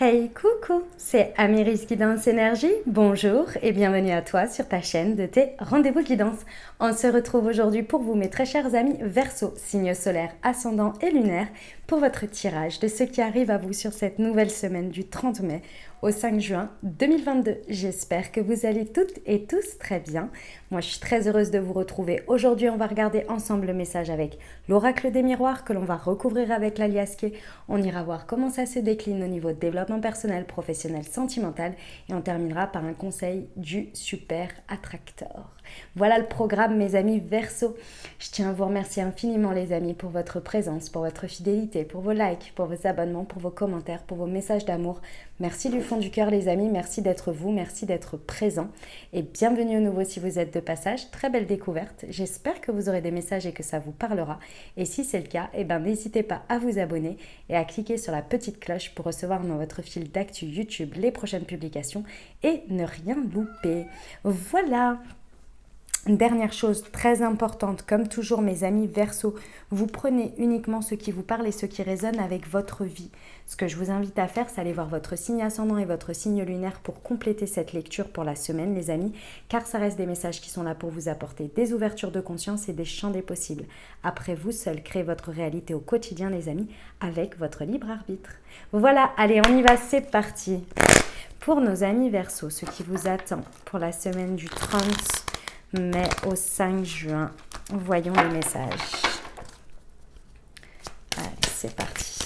Hey, coucou, c'est Amiris Guidance Énergie. Bonjour et bienvenue à toi sur ta chaîne de tes rendez-vous guidance. On se retrouve aujourd'hui pour vous, mes très chers amis Verseau, signe solaire, ascendant et lunaire, pour votre tirage de ce qui arrive à vous sur cette nouvelle semaine du 30 mai au 5 juin 2022. J'espère que vous allez toutes et tous très bien. Moi, je suis très heureuse de vous retrouver. Aujourd'hui, on va regarder ensemble le message avec l'oracle des miroirs que l'on va recouvrir avec l'aliasqué. On ira voir comment ça se décline au niveau de développement personnel, professionnel, sentimental. Et on terminera par un conseil du super attracteur. Voilà le programme, mes amis Verseau. Je tiens à vous remercier infiniment, les amis, pour votre présence, pour votre fidélité, pour vos likes, pour vos abonnements, pour vos commentaires, pour vos messages d'amour. Merci du fond du cœur, les amis. Merci d'être vous, merci d'être présents. Et bienvenue au nouveau si vous êtes de passage. Très belle découverte. J'espère que vous aurez des messages et que ça vous parlera. Et si c'est le cas, n'hésitez pas à vous abonner et à cliquer sur la petite cloche pour recevoir dans votre fil d'actu YouTube les prochaines publications et ne rien louper. Voilà. Dernière chose très importante, comme toujours mes amis Verseau, vous prenez uniquement ce qui vous parle et ce qui résonne avec votre vie. Ce que je vous invite à faire, c'est aller voir votre signe ascendant et votre signe lunaire pour compléter cette lecture pour la semaine, les amis, car ça reste des messages qui sont là pour vous apporter des ouvertures de conscience et des champs des possibles. Après, vous seul créez votre réalité au quotidien, les amis, avec votre libre arbitre. Voilà, allez, on y va, c'est parti. Pour nos amis Verseau, ce qui vous attend pour la semaine du 30 mai au 5 juin. Voyons les messages. Allez, c'est parti.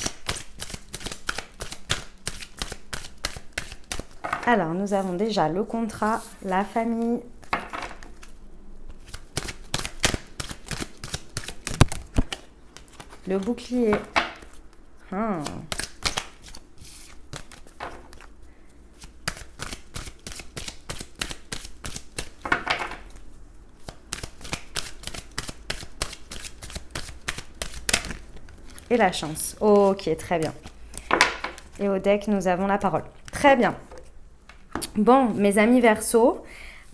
Alors, nous avons déjà le contrat, la famille, le bouclier. Et la chance. Ok, très bien. Et au deck, nous avons la parole. Très bien. Bon, mes amis Verseau,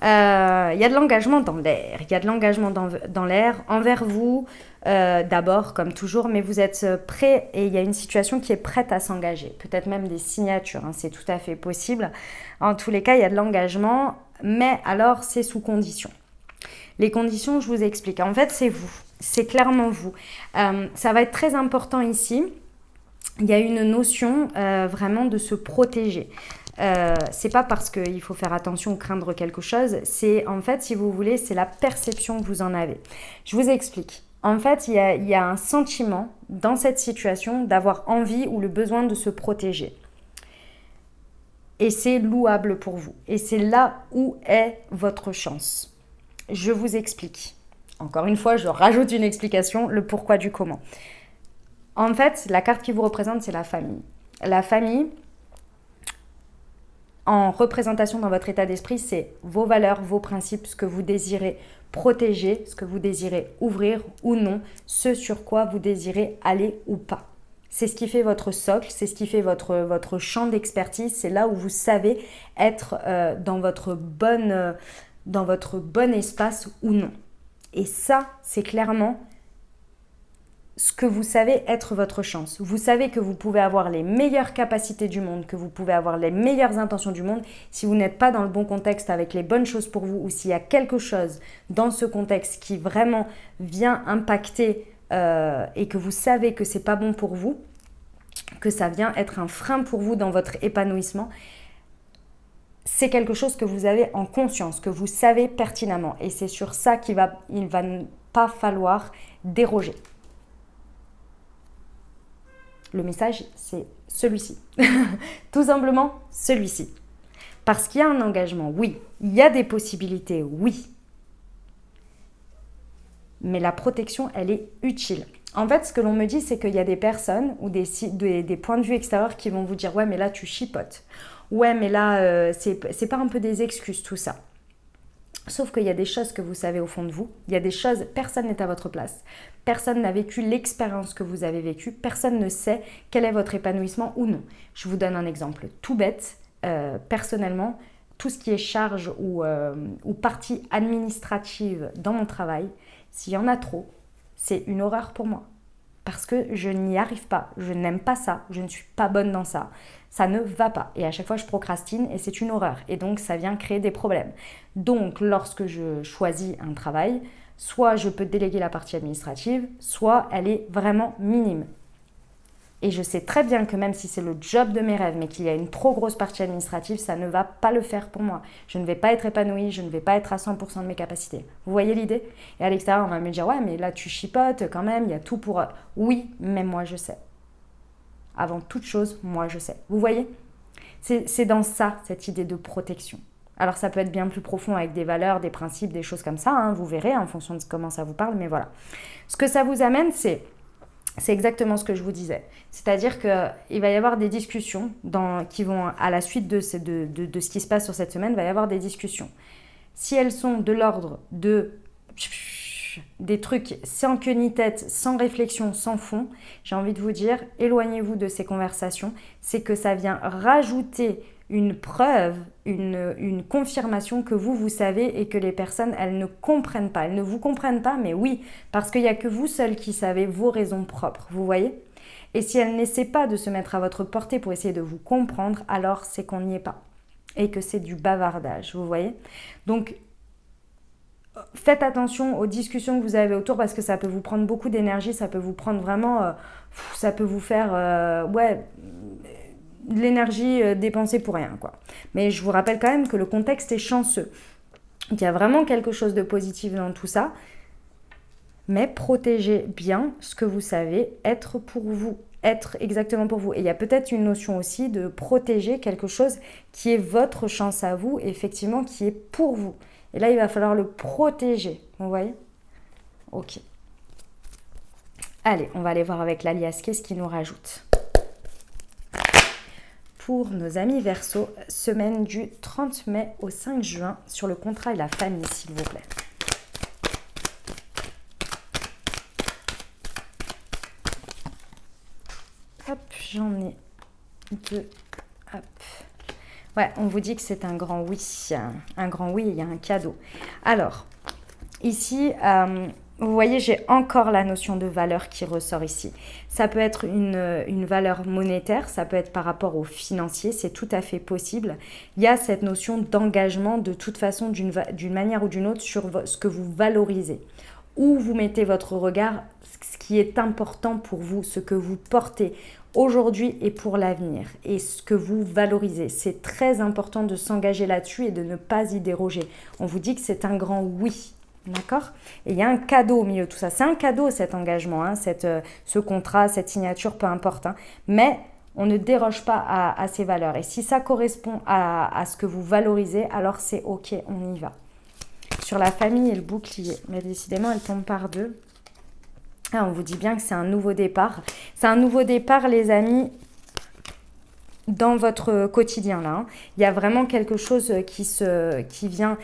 il y a de l'engagement dans l'air. Il y a de l'engagement dans l'air envers vous, d'abord, comme toujours, mais vous êtes prêts et il y a une situation qui est prête à s'engager. Peut-être même des signatures, c'est tout à fait possible. En tous les cas, il y a de l'engagement, mais alors, c'est sous condition. Les conditions, je vous explique. En fait, c'est vous. C'est clairement vous. Ça va être très important ici. Il y a une notion vraiment de se protéger. C'est pas parce qu'il faut faire attention ou craindre quelque chose. C'est en fait, si vous voulez, c'est la perception que vous en avez. Je vous explique. En fait, il y a un sentiment dans cette situation d'avoir envie ou le besoin de se protéger. Et c'est louable pour vous. Et c'est là où est votre chance. Je vous explique. Encore une fois, je rajoute une explication, le pourquoi du comment. En fait, la carte qui vous représente, c'est la famille. La famille, en représentation dans votre état d'esprit, c'est vos valeurs, vos principes, ce que vous désirez protéger, ce que vous désirez ouvrir ou non, ce sur quoi vous désirez aller ou pas. C'est ce qui fait votre socle, c'est ce qui fait votre champ d'expertise, c'est là où vous savez être dans votre bon espace ou non. Et ça, c'est clairement ce que vous savez être votre chance. Vous savez que vous pouvez avoir les meilleures capacités du monde, que vous pouvez avoir les meilleures intentions du monde. Si vous n'êtes pas dans le bon contexte avec les bonnes choses pour vous, ou s'il y a quelque chose dans ce contexte qui vraiment vient impacter et que vous savez que c'est pas bon pour vous, que ça vient être un frein pour vous dans votre épanouissement, c'est quelque chose que vous avez en conscience, que vous savez pertinemment. Et c'est sur ça qu'il va pas falloir déroger. Le message, c'est celui-ci. Tout simplement, celui-ci. Parce qu'il y a un engagement, oui. Il y a des possibilités, oui. Mais la protection, elle est utile. En fait, ce que l'on me dit, c'est qu'il y a des personnes ou des points de vue extérieurs qui vont vous dire « Ouais, mais là, tu chipotes. Ouais, mais là, c'est pas un peu des excuses, tout ça. » Sauf qu'il y a des choses que vous savez au fond de vous. Il y a des choses, personne n'est à votre place. Personne n'a vécu l'expérience que vous avez vécue. Personne ne sait quel est votre épanouissement ou non. Je vous donne un exemple tout bête. Personnellement, tout ce qui est charge ou partie administrative dans mon travail, s'il y en a trop, c'est une horreur pour moi. Parce que je n'y arrive pas, je n'aime pas ça, je ne suis pas bonne dans ça. Ça ne va pas. Et à chaque fois, je procrastine et c'est une horreur. Et donc, ça vient créer des problèmes. Donc, lorsque je choisis un travail, soit je peux déléguer la partie administrative, soit elle est vraiment minime. Et je sais très bien que même si c'est le job de mes rêves, mais qu'il y a une trop grosse partie administrative, ça ne va pas le faire pour moi. Je ne vais pas être épanouie, je ne vais pas être à 100% de mes capacités. Vous voyez l'idée? Et à l'extérieur, on va me dire, ouais, mais là, tu chipotes quand même, il y a tout pour... Oui, mais moi, je sais. Avant toute chose, moi, je sais. Vous voyez? C'est dans ça, cette idée de protection. Alors, ça peut être bien plus profond avec des valeurs, des principes, des choses comme ça. Hein, vous verrez en fonction de comment ça vous parle, mais voilà. Ce que ça vous amène, c'est exactement ce que je vous disais. C'est-à-dire qu'il va y avoir des discussions qui vont, à la suite de ce qui se passe sur cette semaine, il va y avoir des discussions. Si elles sont de l'ordre de des trucs sans queue ni tête, sans réflexion, sans fond, j'ai envie de vous dire, éloignez-vous de ces conversations. C'est que ça vient rajouter une preuve, une confirmation que vous savez et que les personnes, elles ne comprennent pas. Elles ne vous comprennent pas, mais oui, parce qu'il n'y a que vous seul qui savez vos raisons propres, vous voyez? Et si elles n'essaient pas de se mettre à votre portée pour essayer de vous comprendre, alors c'est qu'on n'y est pas. Et que c'est du bavardage, vous voyez? Donc, faites attention aux discussions que vous avez autour parce que ça peut vous prendre beaucoup d'énergie, ça peut vous prendre vraiment... ça peut vous faire... de l'énergie dépensée pour rien, quoi. Mais je vous rappelle quand même que le contexte est chanceux. Il y a vraiment quelque chose de positif dans tout ça. Mais protégez bien ce que vous savez être pour vous, être exactement pour vous. Et il y a peut-être une notion aussi de protéger quelque chose qui est votre chance à vous, effectivement, qui est pour vous. Et là, il va falloir le protéger, vous voyez? Ok. Allez, on va aller voir avec l'alias, qu'est-ce qu'il nous rajoute? Pour nos amis Verseau, semaine du 30 mai au 5 juin, sur le contrat et la famille, s'il vous plaît. Hop, j'en ai deux. Hop. Ouais, on vous dit que c'est un grand oui. Un grand oui, il y a un cadeau. Alors, ici, vous voyez, j'ai encore la notion de valeur qui ressort ici. Ça peut être une valeur monétaire, ça peut être par rapport au financier, c'est tout à fait possible. Il y a cette notion d'engagement de toute façon, d'une manière ou d'une autre, sur ce que vous valorisez. Où vous mettez votre regard, ce qui est important pour vous, ce que vous portez aujourd'hui et pour l'avenir, et ce que vous valorisez. C'est très important de s'engager là-dessus et de ne pas y déroger. On vous dit que c'est un grand oui. D'accord? Et il y a un cadeau au milieu de tout ça. C'est un cadeau cet engagement, hein, ce contrat, cette signature, peu importe. Hein. Mais on ne déroge pas à ces valeurs. Et si ça correspond à ce que vous valorisez, alors c'est ok, on y va. Sur la famille et le bouclier, mais décidément elle tombe par deux. Ah, on vous dit bien que c'est un nouveau départ. C'est un nouveau départ, les amis, dans votre quotidien là. Hein. Il y a vraiment quelque chose qui vient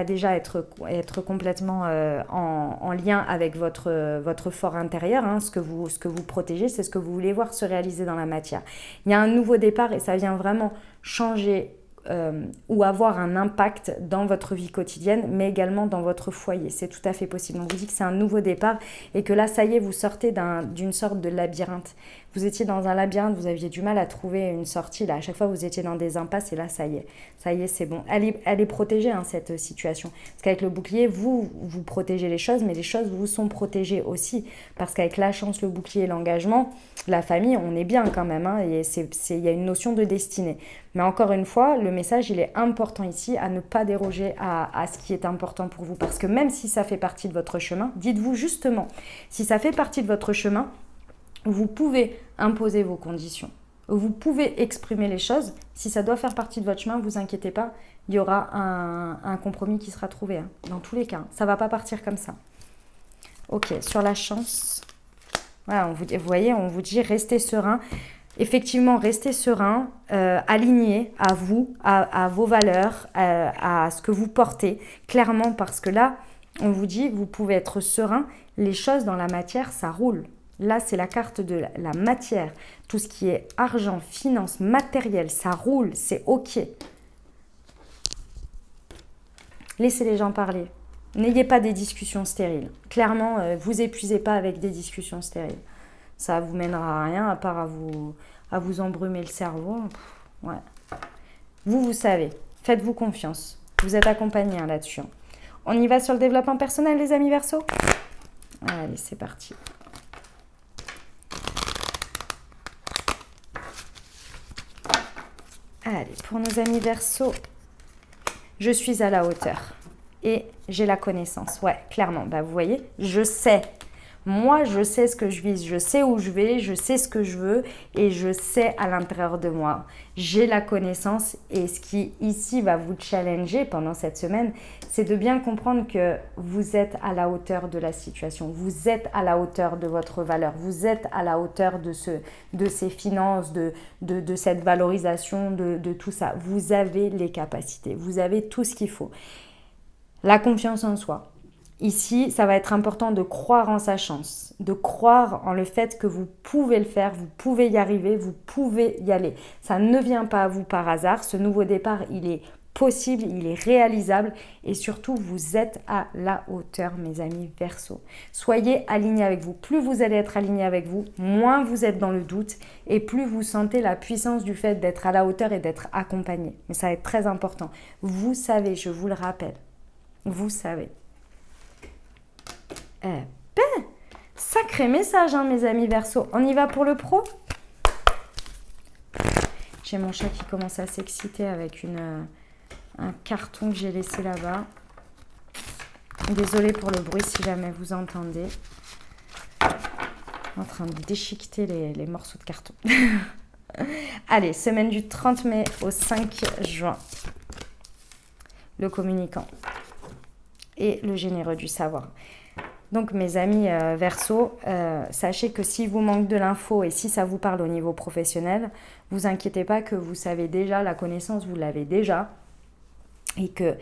déjà être complètement en lien avec votre fort intérieur. Hein. Ce que vous protégez, c'est ce que vous voulez voir se réaliser dans la matière. Il y a un nouveau départ et ça vient vraiment changer ou avoir un impact dans votre vie quotidienne, mais également dans votre foyer. C'est tout à fait possible. On vous dit que c'est un nouveau départ et que là, ça y est, vous sortez d'une sorte de labyrinthe. Vous étiez dans un labyrinthe, vous aviez du mal à trouver une sortie. Là, à chaque fois, vous étiez dans des impasses et là, ça y est, c'est bon. Elle est protégée, hein, cette situation. Parce qu'avec le bouclier, vous protégez les choses, mais les choses vous sont protégées aussi. Parce qu'avec la chance, le bouclier, l'engagement, la famille, on est bien quand même. Hein, et il y a une notion de destinée. Mais encore une fois, le message, il est important ici à ne pas déroger à ce qui est important pour vous. Parce que même si ça fait partie de votre chemin, dites-vous justement, si ça fait partie de votre chemin, vous pouvez imposer vos conditions. Vous pouvez exprimer les choses. Si ça doit faire partie de votre chemin, ne vous inquiétez pas, il y aura un compromis qui sera trouvé. Hein, dans tous les cas, ça ne va pas partir comme ça. Ok, sur la chance, voilà, vous voyez, on vous dit restez serein. Effectivement, restez serein, aligné à vous, à vos valeurs, à ce que vous portez, clairement, parce que là, on vous dit, vous pouvez être serein, les choses dans la matière, ça roule. Là, c'est la carte de la matière, tout ce qui est argent, finance, matériel, ça roule, c'est ok. Laissez les gens parler. N'ayez pas des discussions stériles. Clairement, vous épuisez pas avec des discussions stériles. Ça vous mènera à rien à part à vous embrumer le cerveau. Ouais. Vous savez. Faites-vous confiance. Vous êtes accompagnés là-dessus. On y va sur le développement personnel, les amis Verseau? Allez, c'est parti. Allez, pour nos amis Verseau, je suis à la hauteur et j'ai la connaissance. Ouais, clairement, bah, vous voyez, je sais. Moi, je sais ce que je vise, je sais où je vais, je sais ce que je veux et je sais à l'intérieur de moi. J'ai la connaissance et ce qui ici va vous challenger pendant cette semaine, c'est de bien comprendre que vous êtes à la hauteur de la situation, vous êtes à la hauteur de votre valeur, vous êtes à la hauteur de ces finances, de cette valorisation, de tout ça. Vous avez les capacités, vous avez tout ce qu'il faut. La confiance en soi. Ici, ça va être important de croire en sa chance, de croire en le fait que vous pouvez le faire, vous pouvez y arriver, vous pouvez y aller. Ça ne vient pas à vous par hasard. Ce nouveau départ, il est possible, il est réalisable et surtout, vous êtes à la hauteur, mes amis Verseau. Soyez alignés avec vous. Plus vous allez être alignés avec vous, moins vous êtes dans le doute et plus vous sentez la puissance du fait d'être à la hauteur et d'être accompagné. Mais ça va être très important. Vous savez, je vous le rappelle, vous savez. Eh ben, sacré message, hein, mes amis Verseau. On y va pour le pro? J'ai mon chat qui commence à s'exciter avec un carton que j'ai laissé là-bas. Désolée pour le bruit si jamais vous entendez. En train de déchiqueter les morceaux de carton. Allez, semaine du 30 mai au 5 juin. Le communicant et le généreux du savoir. Donc mes amis Verseau, sachez que si vous manque de l'info et si ça vous parle au niveau professionnel, vous inquiétez pas que vous savez déjà, la connaissance vous l'avez déjà et que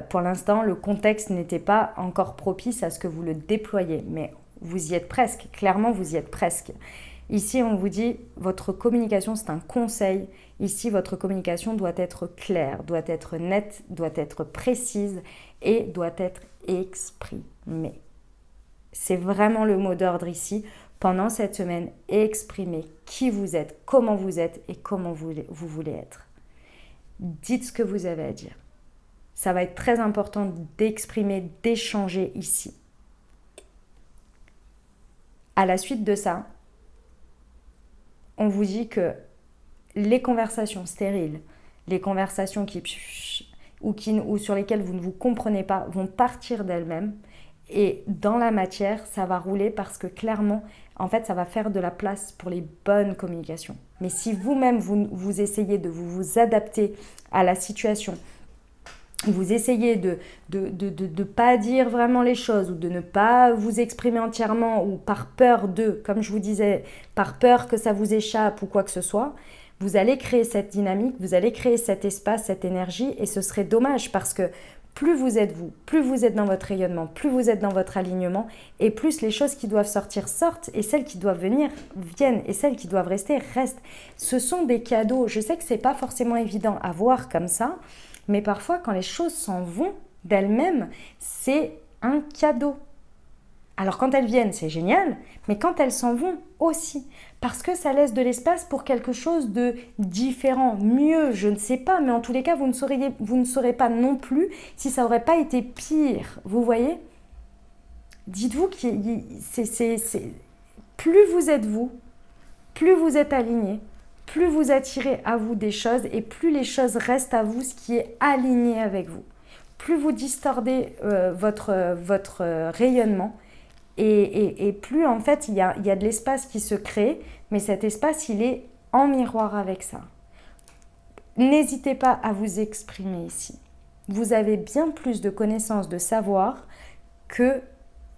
pour l'instant le contexte n'était pas encore propice à ce que vous le déployiez, mais vous y êtes presque, clairement vous y êtes presque. Ici on vous dit votre communication c'est un conseil, ici votre communication doit être claire, doit être nette, doit être précise et doit être exprimée. C'est vraiment le mot d'ordre ici. Pendant cette semaine, exprimez qui vous êtes, comment vous êtes et comment vous voulez être. Dites ce que vous avez à dire. Ça va être très important d'exprimer, d'échanger ici. À la suite de ça, on vous dit que les conversations stériles, les conversations ou sur lesquelles vous ne vous comprenez pas vont partir d'elles-mêmes. Et dans la matière, ça va rouler parce que clairement, en fait, ça va faire de la place pour les bonnes communications. Mais si vous-même, vous essayez de vous adapter à la situation, vous essayez de ne pas dire vraiment les choses ou de ne pas vous exprimer entièrement ou par peur comme je vous disais, par peur que ça vous échappe ou quoi que ce soit, vous allez créer cette dynamique, vous allez créer cet espace, cette énergie et ce serait dommage parce que plus vous êtes vous, plus vous êtes dans votre rayonnement, plus vous êtes dans votre alignement et plus les choses qui doivent sortir sortent et celles qui doivent venir viennent et celles qui doivent rester restent. Ce sont des cadeaux. Je sais que c'est pas forcément évident à voir comme ça, mais parfois quand les choses s'en vont d'elles-mêmes, c'est un cadeau. Alors quand elles viennent, c'est génial, mais quand elles s'en vont aussi, parce que ça laisse de l'espace pour quelque chose de différent, mieux, je ne sais pas, mais en tous les cas, vous ne saurez pas non plus si ça n'aurait pas été pire, vous voyez? Dites-vous que plus vous êtes aligné, plus vous attirez à vous des choses et plus les choses restent à vous ce qui est aligné avec vous. Plus vous distordez votre rayonnement, et plus en fait il y a de l'espace qui se crée, mais cet espace il est en miroir avec ça. N'hésitez pas à vous exprimer ici. Vous avez bien plus de connaissances, de savoir que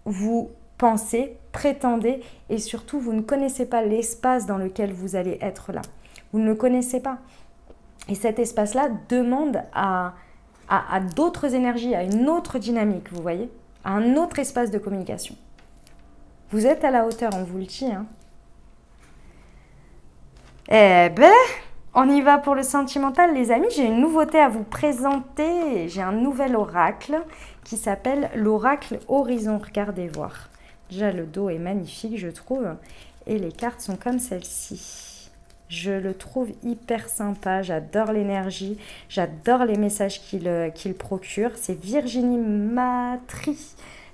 vous pensez, prétendez et surtout vous ne connaissez pas l'espace dans lequel vous allez être là. Vous ne le connaissez pas. Et cet espace-là demande à d'autres énergies, à une autre dynamique, vous voyez, à un autre espace de communication. Vous êtes à la hauteur, on vous le dit. Hein. Eh ben, on y va pour le sentimental, les amis. J'ai une nouveauté à vous présenter. J'ai un nouvel oracle qui s'appelle l'oracle Horizon. Regardez voir. Déjà, le dos est magnifique, je trouve. Et les cartes sont comme celle-ci. Je le trouve hyper sympa, j'adore l'énergie, j'adore les messages qu'il procure. C'est Virginie Matry.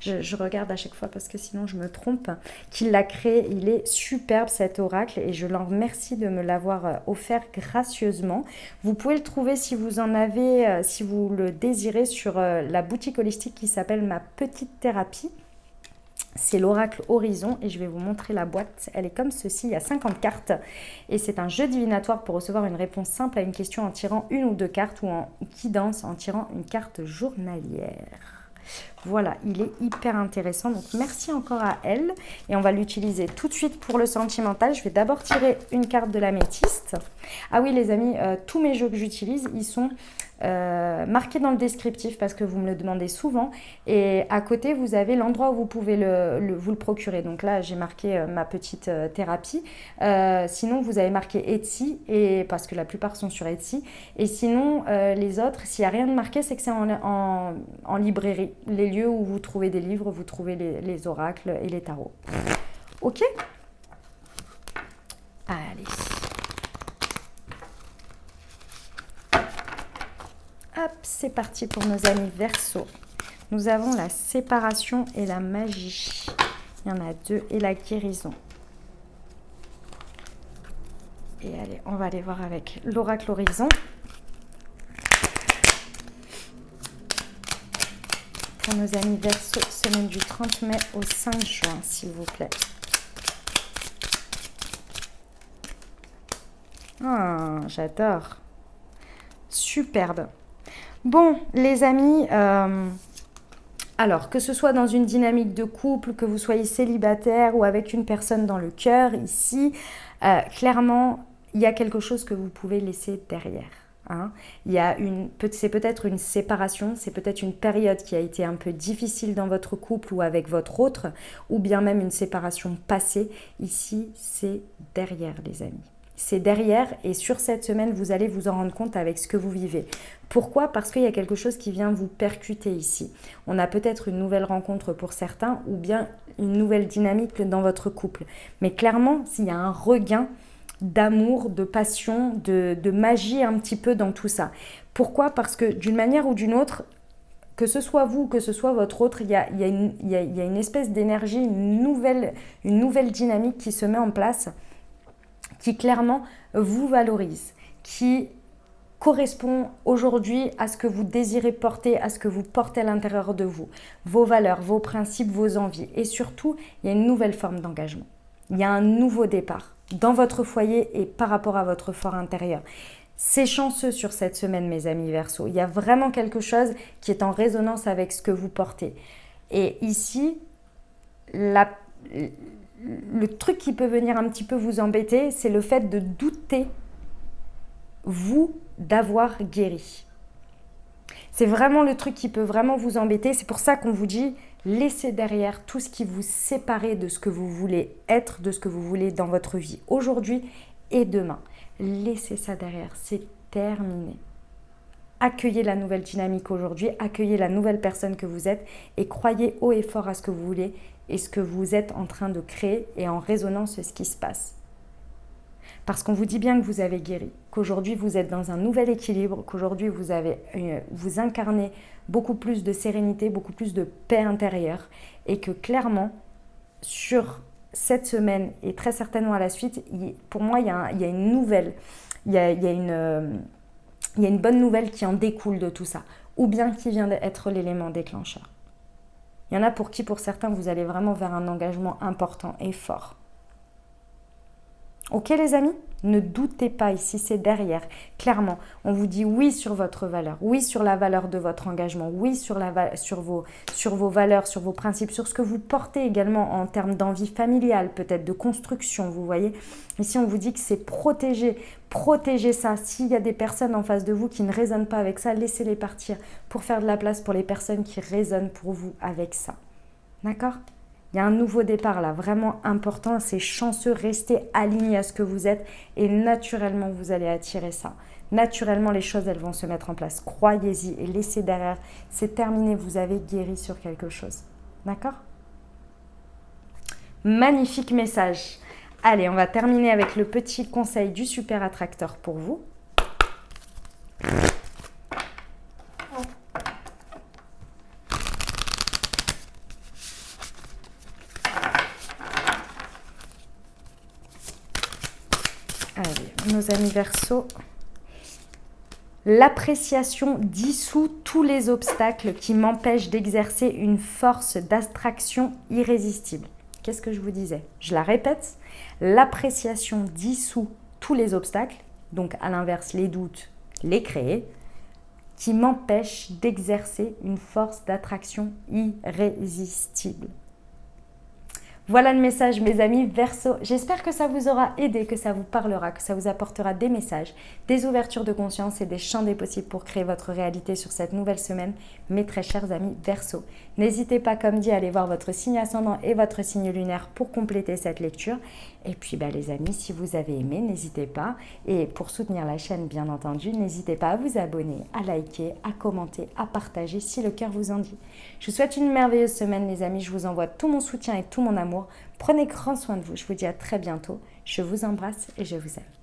Je regarde à chaque fois parce que sinon je me trompe. Qui l'a créé, il est superbe cet oracle et je l'en remercie de me l'avoir offert gracieusement. Vous pouvez le trouver si vous en avez, si vous le désirez, sur la boutique holistique qui s'appelle Ma Petite Thérapie. C'est l'oracle Horizon et je vais vous montrer la boîte. Elle est comme ceci, il y a 50 cartes et c'est un jeu divinatoire pour recevoir une réponse simple à une question en tirant une ou deux cartes ou en guidance en tirant une carte journalière. Voilà, il est hyper intéressant. Donc, merci encore à elle. Et on va l'utiliser tout de suite pour le sentimental. Je vais d'abord tirer une carte de l'améthyste. Ah oui, les amis, tous mes jeux que j'utilise, ils sont marqués dans le descriptif parce que vous me le demandez souvent. Et à côté, vous avez l'endroit où vous pouvez vous le procurer. Donc là, j'ai marqué Ma Petite Thérapie. Sinon, vous avez marqué Etsy, parce que la plupart sont sur Etsy. Et sinon, les autres, s'il n'y a rien de marqué, c'est que c'est en librairie. Les lieux où vous trouvez des livres, vous trouvez les oracles et les tarots. Ok? Allez. Hop, c'est parti pour nos amis Verseau. Nous avons la séparation et la magie. Il y en a deux. Et la guérison. Et allez, on va aller voir avec l'oracle Horizon. Pour nos amis Verseau, semaine du 30 mai au 5 juin, s'il vous plaît. Ah, j'adore. Superbe. Bon, les amis, alors que ce soit dans une dynamique de couple, que vous soyez célibataire ou avec une personne dans le cœur, ici, clairement, il y a quelque chose que vous pouvez laisser derrière. Hein. C'est peut-être une séparation, c'est peut-être une période qui a été un peu difficile dans votre couple ou avec votre autre, ou bien même une séparation passée. Ici, c'est derrière, les amis. C'est derrière et sur cette semaine, vous allez vous en rendre compte avec ce que vous vivez. Pourquoi? Parce qu'il y a quelque chose qui vient vous percuter ici. On a peut-être une nouvelle rencontre pour certains ou bien une nouvelle dynamique dans votre couple. Mais clairement, s'il y a un regain d'amour, de passion, de magie un petit peu dans tout ça. Pourquoi? Parce que d'une manière ou d'une autre, que ce soit vous, que ce soit votre autre, il y a une espèce d'énergie, une nouvelle dynamique qui se met en place, qui clairement vous valorise, qui correspond aujourd'hui à ce que vous désirez porter, à ce que vous portez à l'intérieur de vous, vos valeurs, vos principes, vos envies. Et surtout, il y a une nouvelle forme d'engagement. Il y a un nouveau départ dans votre foyer et par rapport à votre fort intérieur. C'est chanceux sur cette semaine, mes amis Verseau. Il y a vraiment quelque chose qui est en résonance avec ce que vous portez. Et ici, le truc qui peut venir un petit peu vous embêter, c'est le fait de douter, vous, d'avoir guéri. C'est vraiment le truc qui peut vraiment vous embêter. C'est pour ça qu'on vous dit, laissez derrière tout ce qui vous sépare de ce que vous voulez être, de ce que vous voulez dans votre vie aujourd'hui et demain. Laissez ça derrière, c'est terminé. Accueillez la nouvelle dynamique aujourd'hui, accueillez la nouvelle personne que vous êtes et croyez haut et fort à ce que vous voulez et ce que vous êtes en train de créer et en résonance ce qui se passe. Parce qu'on vous dit bien que vous avez guéri, qu'aujourd'hui vous êtes dans un nouvel équilibre, qu'aujourd'hui vous incarnez beaucoup plus de sérénité, beaucoup plus de paix intérieure et que clairement, sur cette semaine et très certainement à la suite, pour moi, il y a une nouvelle, il y a une bonne nouvelle qui en découle de tout ça, ou bien qui vient d'être l'élément déclencheur. Il y en a pour qui, pour certains, vous allez vraiment vers un engagement important et fort. Ok les amis? Ne doutez pas, ici c'est derrière. Clairement, on vous dit oui sur votre valeur, oui sur la valeur de votre engagement, oui sur vos valeurs, sur vos principes, sur ce que vous portez également en termes d'envie familiale, peut-être de construction, vous voyez. Ici on vous dit que c'est protéger ça. S'il y a des personnes en face de vous qui ne résonnent pas avec ça, laissez-les partir pour faire de la place pour les personnes qui résonnent pour vous avec ça. D'accord ? Il y a un nouveau départ là, vraiment important, c'est chanceux, restez aligné à ce que vous êtes et naturellement vous allez attirer ça. Naturellement les choses elles vont se mettre en place, croyez-y et laissez derrière, c'est terminé, vous avez guéri sur quelque chose. D'accord ? Magnifique message. Allez, on va terminer avec le petit conseil du super attracteur pour vous. Allez, nos amis Verseaux. L'appréciation dissout tous les obstacles qui m'empêchent d'exercer une force d'attraction irrésistible. Qu'est-ce que je vous disais? Je la répète. L'appréciation dissout tous les obstacles, donc à l'inverse les doutes, les créer, qui m'empêchent d'exercer une force d'attraction irrésistible. Voilà le message, mes amis Verseaux. J'espère que ça vous aura aidé, que ça vous parlera, que ça vous apportera des messages, des ouvertures de conscience et des champs des possibles pour créer votre réalité sur cette nouvelle semaine, mes très chers amis Verseaux. N'hésitez pas, comme dit, à aller voir votre signe ascendant et votre signe lunaire pour compléter cette lecture. Et puis, les amis, si vous avez aimé, n'hésitez pas. Et pour soutenir la chaîne, bien entendu, n'hésitez pas à vous abonner, à liker, à commenter, à partager si le cœur vous en dit. Je vous souhaite une merveilleuse semaine, les amis. Je vous envoie tout mon soutien et tout mon amour. Prenez grand soin de vous. Je vous dis à très bientôt. Je vous embrasse et je vous aime.